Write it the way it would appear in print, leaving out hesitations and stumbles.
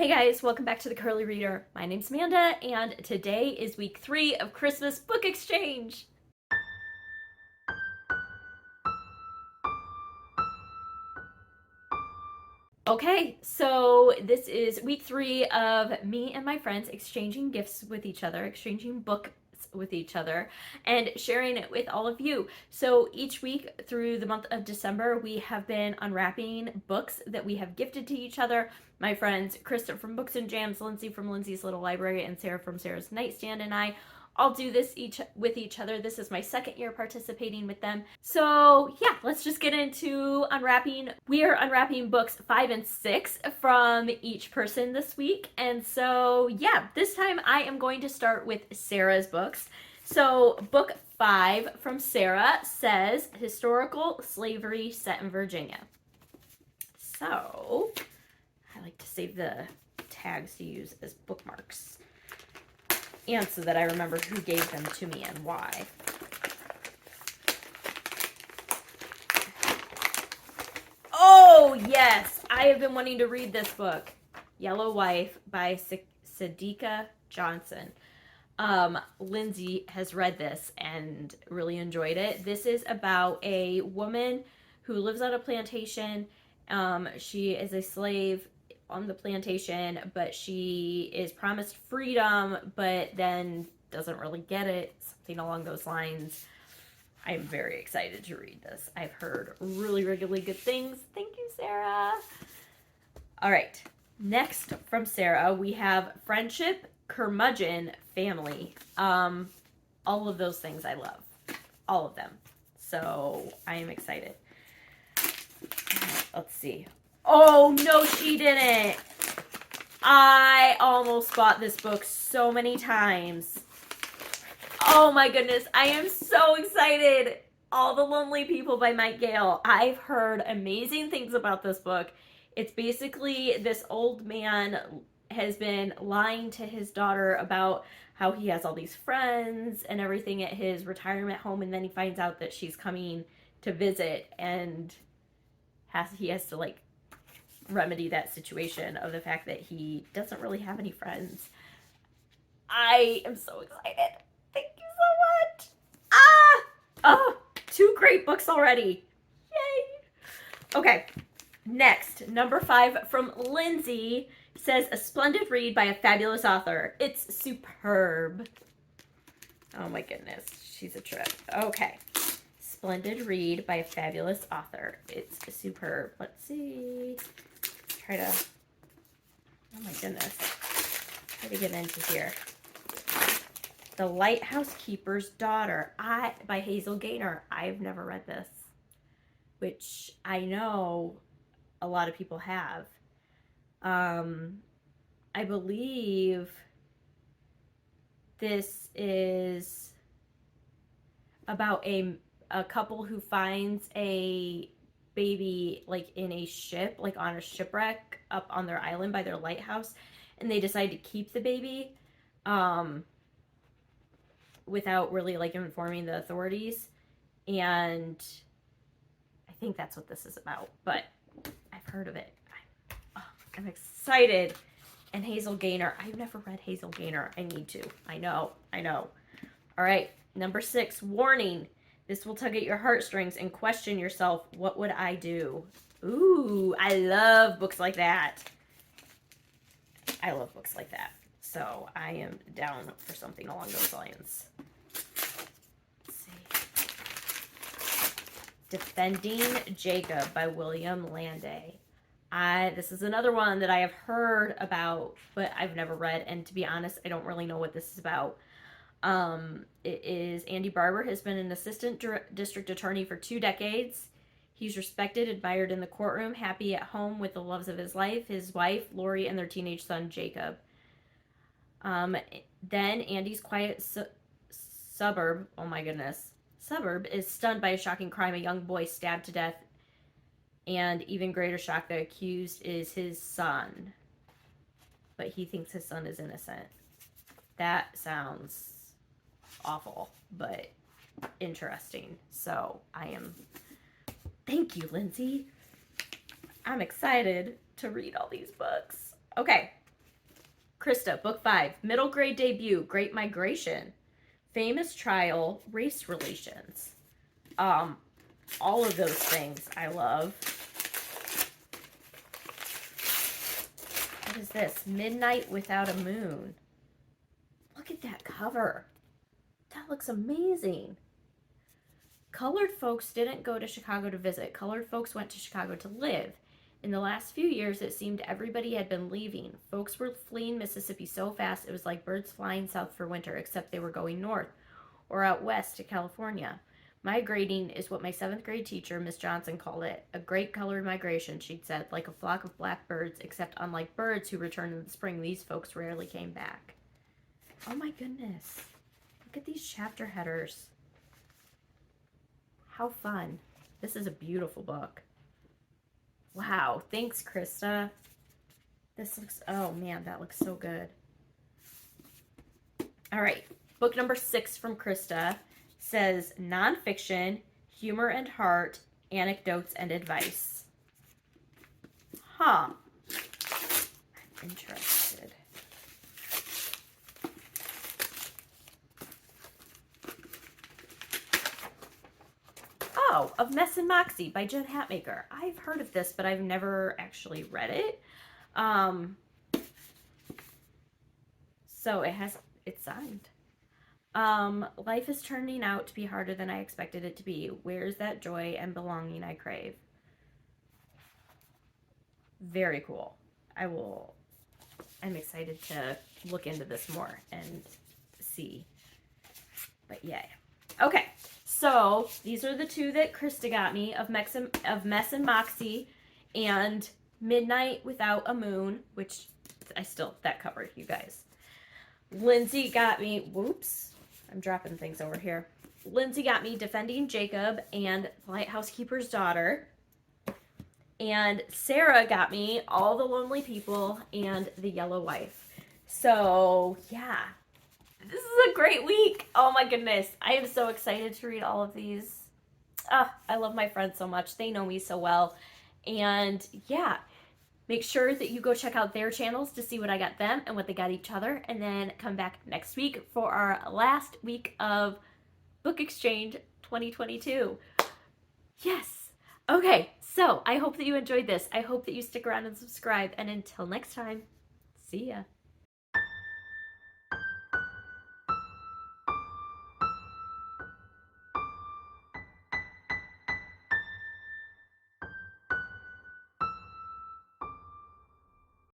Hey guys, welcome back to the Curly Reader. My name's Amanda, and today is week 3 of Christmas Book Exchange. Okay, so this is week 3 of me and my friends exchanging gifts with each other, exchanging books with each other, and sharing it with all of you. So each week through the month of December, we have been unwrapping books that we have gifted to each other. My friends Krista from Books and Jams, Lindsay from Lindsay's Little Library, and Sarah from Sarah's Nightstand and I all do this with each other. This is my second year participating with them. So yeah, let's just get into unwrapping. We are unwrapping books 5 and 6 from each person this week. And so yeah, this time I am going to start with Sarah's books. So book 5 from Sarah says Historical Slavery Set in Virginia. So I like to save the tags to use as bookmarks, and so that I remember who gave them to me and why. Oh, yes! I have been wanting to read this book. Yellow Wife by Sadika Johnson. Lindsay has read this and really enjoyed it. This is about a woman who lives on a plantation. She is a slave on the plantation, but she is promised freedom, but then doesn't really get it, something along those lines. I'm very excited to read this. I've heard really, really good things. Thank you, Sarah. All right, next from Sarah, we have Friendship, Curmudgeon, Family. All of those things I love. All of them. So I am excited. Let's see. Oh, no, she didn't. I almost bought this book so many times. Oh my goodness, I am so excited. All the Lonely People by Mike Gale. I've heard amazing things about this book. It's basically this old man has been lying to his daughter about how he has all these friends and everything at his retirement home, and then he finds out that she's coming to visit, and he has to like remedy that situation of the fact that he doesn't really have any friends. I am so excited. Thank you so much. 2 great books already. Yay. Okay, next, number 5 from Lindsay says A Splendid Read by a Fabulous Author. It's superb. Oh my goodness, she's a trip. Okay. Splendid Read by a Fabulous Author. It's superb. Let's see. Try to, oh my goodness. Try to get into here. The Lighthouse Keeper's Daughter by Hazel Gaynor. I've never read this, which I know a lot of people have. I believe this is about a couple who finds a baby like in a ship, like on a shipwreck up on their island by their lighthouse, and they decide to keep the baby without really like informing the authorities. And I think that's what this is about, but I've heard of it. I'm excited. And Hazel Gaynor, I've never read Hazel Gaynor. I need to. I know. All right, number 6, Warning. This will tug at your heartstrings and question yourself, what would I do? Ooh, I love books like that. I love books like that. So I am down for something along those lines. Let's see. Defending Jacob by William Landay. This is another one that I have heard about, but I've never read. And to be honest, I don't really know what this is about. It is Andy Barber has been an assistant district attorney for 2 decades. He's respected, admired in the courtroom, happy at home with the loves of his life, his wife, Lori, and their teenage son, Jacob. Then Andy's quiet suburb is stunned by a shocking crime. A young boy stabbed to death, and even greater shock, the accused is his son. But he thinks his son is innocent. That sounds awful, but interesting. So thank you, Lindsay. I'm excited to read all these books. Okay, Krista, book 5, middle grade debut, Great Migration, famous trial, race relations. All of those things I love. What is this? Midnight Without a Moon. Look at that cover. That looks amazing. Colored folks didn't go to Chicago to visit. Colored folks went to Chicago to live. In the last few years, it seemed everybody had been leaving. Folks were fleeing Mississippi so fast, it was like birds flying south for winter, except they were going north or out west to California. Migrating is what my 7th grade teacher, Miss Johnson, called it. A great colored migration, she'd said, like a flock of black birds, except unlike birds who return in the spring, these folks rarely came back. Oh my goodness. Look at these chapter headers. How fun. This is a beautiful book. Wow, thanks, Krista. This looks, oh man, that looks so good. All right, book number 6 from Krista says nonfiction, humor and heart, anecdotes and advice. Huh. I'm interested. Oh, Of Mess and Moxie by Jen Hatmaker. I've heard of this, but I've never actually read it. So it's signed. Life is turning out to be harder than I expected it to be. Where's that joy and belonging I crave? Very cool. I'm excited to look into this more and see. But yay. Okay, so these are the 2 that Krista got me, of Mess and Moxie and Midnight Without a Moon, which that covered, you guys. Lindsay got me, whoops, I'm dropping things over here. Lindsay got me Defending Jacob and The Lighthouse Keeper's Daughter. And Sarah got me All the Lonely People and The Yellow Wife. So, yeah. This is a great week. Oh my goodness. I am so excited to read all of these. I love my friends so much. They know me so well. And yeah, make sure that you go check out their channels to see what I got them and what they got each other. And then come back next week for our last week of Book Exchange 2022. Yes. Okay, so I hope that you enjoyed this. I hope that you stick around and subscribe. And until next time, see ya.